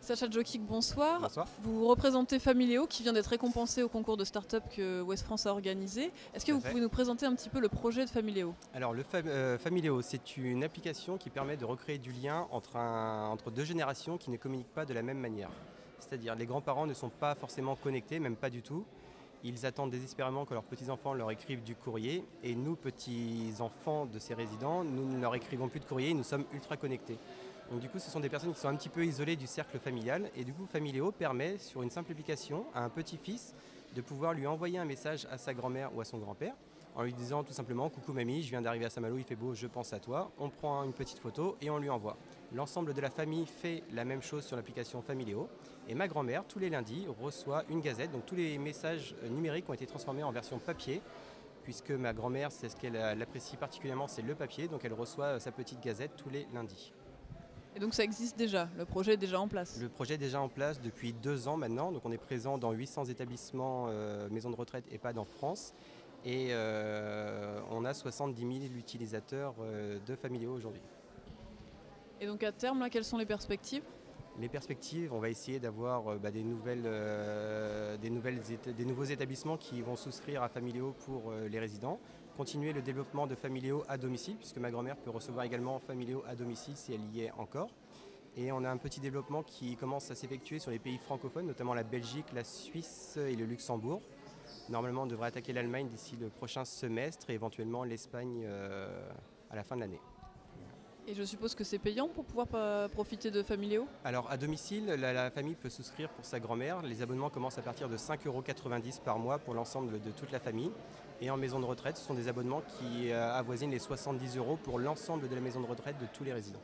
Sacha Djokic, bonsoir. Bonsoir. Vous représentez Familéo qui vient d'être récompensé au concours de start-up que Ouest France a organisé. Est-ce que Tout à vous fait. pouvez nous présenter un petit peu le projet de Familéo? Alors le Familéo, c'est une application qui permet de recréer du lien entre deux générations qui ne communiquent pas de la même manière. C'est-à-dire les grands-parents ne sont pas forcément connectés, même pas du tout. Ils attendent désespérément que leurs petits-enfants leur écrivent du courrier. Et nous, petits-enfants de ces résidents, nous ne leur écrivons plus de courrier, nous sommes ultra connectés. Donc du coup, ce sont des personnes qui sont un petit peu isolées du cercle familial. Et du coup, Familéo permet, sur une simple application, à un petit-fils de pouvoir lui envoyer un message à sa grand-mère ou à son grand-père en lui disant tout simplement « Coucou mamie, je viens d'arriver à Saint-Malo, il fait beau, je pense à toi ». On prend une petite photo et on lui envoie. L'ensemble de la famille fait la même chose sur l'application Familéo. Et ma grand-mère, tous les lundis, reçoit une gazette. Donc tous les messages numériques ont été transformés en version papier, puisque ma grand-mère, c'est ce qu'elle apprécie particulièrement, c'est le papier. Donc elle reçoit sa petite gazette tous les lundis. Et donc ça existe déjà, le projet est déjà en place. Le projet est déjà en place depuis 2 ans maintenant. Donc on est présent dans 800 établissements, maisons de retraite EHPAD en France. Et on a 70 000 utilisateurs de Familéo aujourd'hui. Et donc à terme, là, quelles sont les perspectives? Les perspectives, on va essayer d'avoir des nouveaux établissements qui vont souscrire à Familéo pour les résidents. Continuer le développement de Familéo à domicile, puisque ma grand-mère peut recevoir également Familéo à domicile si elle y est encore. Et on a un petit développement qui commence à s'effectuer sur les pays francophones, notamment la Belgique, la Suisse et le Luxembourg. Normalement, on devrait attaquer l'Allemagne d'ici le prochain semestre et éventuellement l'Espagne à la fin de l'année. Et je suppose que c'est payant pour pouvoir profiter de Familéo? Alors à domicile, la famille peut souscrire pour sa grand-mère. Les abonnements commencent à partir de 5,90 € par mois pour l'ensemble de toute la famille. Et en maison de retraite, ce sont des abonnements qui avoisinent les 70 € pour l'ensemble de la maison de retraite de tous les résidents.